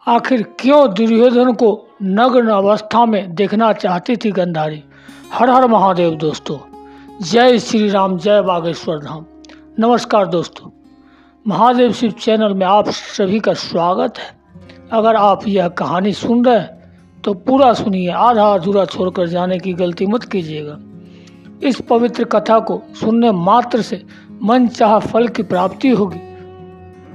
आखिर क्यों दुर्योधन को नग्न अवस्था में देखना चाहती थी गांधारी। हर हर महादेव दोस्तों, जय श्री राम, जय बागेश्वर धाम। नमस्कार दोस्तों, महादेव शिव चैनल में आप सभी का स्वागत है। अगर आप यह कहानी सुन रहे हैं तो पूरा सुनिए, आधा अधूरा छोड़कर जाने की गलती मत कीजिएगा। इस पवित्र कथा को सुनने मात्र से मन चाहा फल की प्राप्ति होगी।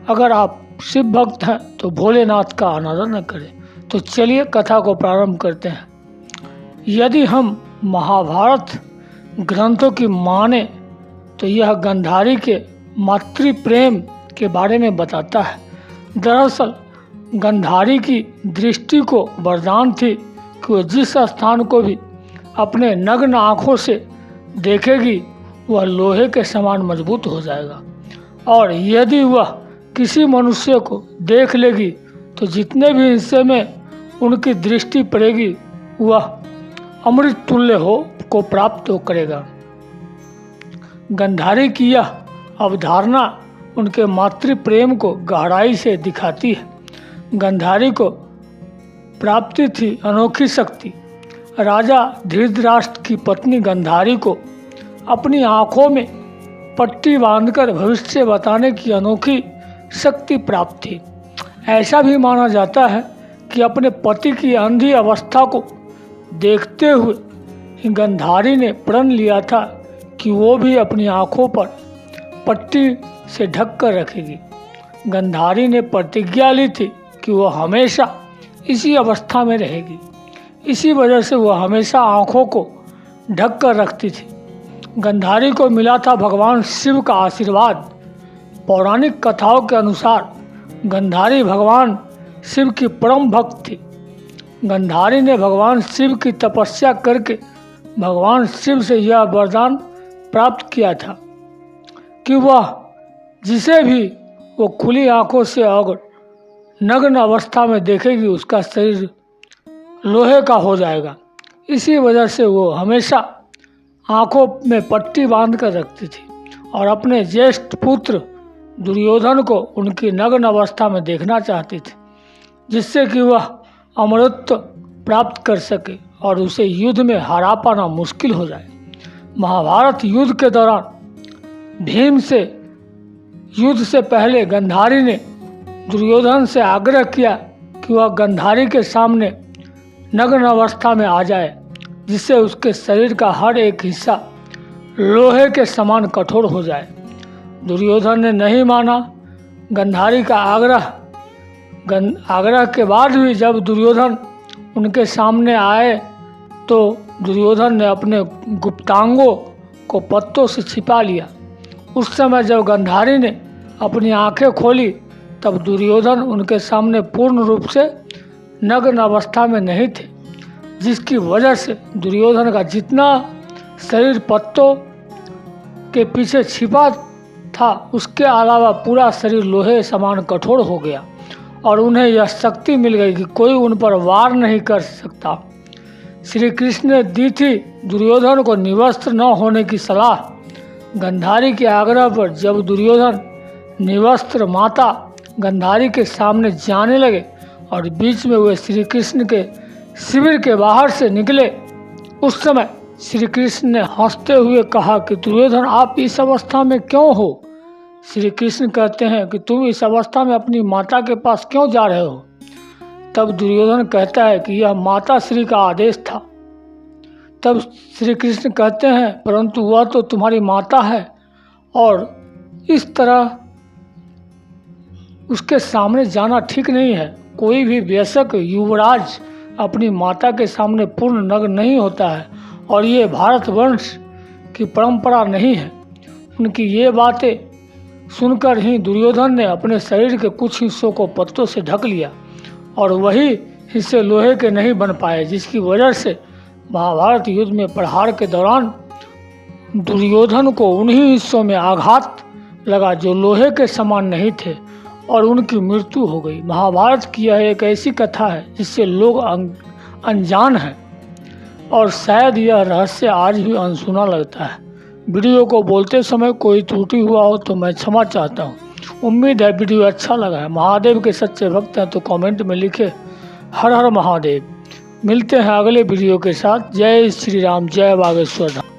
अगर आप शिव भक्त हैं तो भोलेनाथ का आराधना करें। तो चलिए कथा को प्रारंभ करते हैं। यदि हम महाभारत ग्रंथों की माने तो यह गांधारी के मातृ प्रेम के बारे में बताता है। दरअसल गांधारी की दृष्टि को वरदान थी कि वह जिस स्थान को भी अपने नग्न आँखों से देखेगी वह लोहे के समान मजबूत हो जाएगा, और यदि वह किसी मनुष्य को देख लेगी तो जितने भी हिस्से में उनकी दृष्टि पड़ेगी वह अमृत तुल्य को प्राप्त करेगा। गांधारी की यह अवधारणा उनके मातृ प्रेम को गहराई से दिखाती है। गांधारी को प्राप्ति थी अनोखी शक्ति। राजा धृतराष्ट्र की पत्नी गांधारी को अपनी आँखों में पट्टी बांधकर भविष्य बताने की अनोखी शक्ति प्राप्त थी। ऐसा भी माना जाता है कि अपने पति की अंधी अवस्था को देखते हुए ही गांधारी ने प्रण लिया था कि वो भी अपनी आँखों पर पट्टी से ढक कर रखेगी। गांधारी ने प्रतिज्ञा ली थी कि वह हमेशा इसी अवस्था में रहेगी। इसी वजह से वह हमेशा आँखों को ढक कर रखती थी। गांधारी को मिला था भगवान शिव का आशीर्वाद। पौराणिक कथाओं के अनुसार गांधारी भगवान शिव की परम भक्त थी। गांधारी ने भगवान शिव की तपस्या करके भगवान शिव से यह वरदान प्राप्त किया था कि वह जिसे भी वो खुली आंखों से अगर नग्न अवस्था में देखेगी उसका शरीर लोहे का हो जाएगा। इसी वजह से वो हमेशा आंखों में पट्टी बांध कर रखती थी और अपने ज्येष्ठ पुत्र दुर्योधन को उनकी नग्न अवस्था में देखना चाहती थी, जिससे कि वह अमरत्व प्राप्त कर सके और उसे युद्ध में हरा पाना मुश्किल हो जाए। महाभारत युद्ध के दौरान भीम से युद्ध से पहले गांधारी ने दुर्योधन से आग्रह किया कि वह गांधारी के सामने नग्न अवस्था में आ जाए, जिससे उसके शरीर का हर एक हिस्सा लोहे के समान कठोर हो जाए। दुर्योधन ने नहीं माना गांधारी का आग्रह के बाद भी जब दुर्योधन उनके सामने आए तो दुर्योधन ने अपने गुप्तांगों को पत्तों से छिपा लिया। उस समय जब गांधारी ने अपनी आंखें खोली तब दुर्योधन उनके सामने पूर्ण रूप से नग्न अवस्था में नहीं थे, जिसकी वजह से दुर्योधन का जितना शरीर पत्तों के पीछे छिपा था उसके अलावा पूरा शरीर लोहे समान कठोर हो गया और उन्हें यह शक्ति मिल गई कि कोई उन पर वार नहीं कर सकता। श्री कृष्ण ने दी थी दुर्योधन को निवस्त्र न होने की सलाह। गांधारी के आग्रह पर जब दुर्योधन निवस्त्र माता गांधारी के सामने जाने लगे और बीच में वे श्री कृष्ण के शिविर के बाहर से निकले, उस समय श्री कृष्ण ने हंसते हुए कहा कि दुर्योधन, आप इस अवस्था में क्यों हो? श्री कृष्ण कहते हैं कि तुम इस अवस्था में अपनी माता के पास क्यों जा रहे हो? तब दुर्योधन कहता है कि यह माता श्री का आदेश था। तब श्री कृष्ण कहते हैं परंतु वह तो तुम्हारी माता है और इस तरह उसके सामने जाना ठीक नहीं है। कोई भी बेशक युवराज अपनी माता के सामने पूर्ण नग्न नहीं होता है और ये भारतवर्ष की परंपरा नहीं है। उनकी ये बातें सुनकर ही दुर्योधन ने अपने शरीर के कुछ हिस्सों को पत्तों से ढक लिया और वही हिस्से लोहे के नहीं बन पाए, जिसकी वजह से महाभारत युद्ध में प्रहार के दौरान दुर्योधन को उन्हीं हिस्सों में आघात लगा जो लोहे के समान नहीं थे और उनकी मृत्यु हो गई। महाभारत की यह एक ऐसी कथा है जिससे लोग अनजान हैं और शायद यह रहस्य आज भी अनसुना लगता है। वीडियो को बोलते समय कोई त्रुटि हुआ हो तो मैं क्षमा चाहता हूँ। उम्मीद है वीडियो अच्छा लगा है। महादेव के सच्चे भक्त हैं तो कमेंट में लिखे हर हर महादेव। मिलते हैं अगले वीडियो के साथ। जय श्री राम, जय बागेश्वर धाम।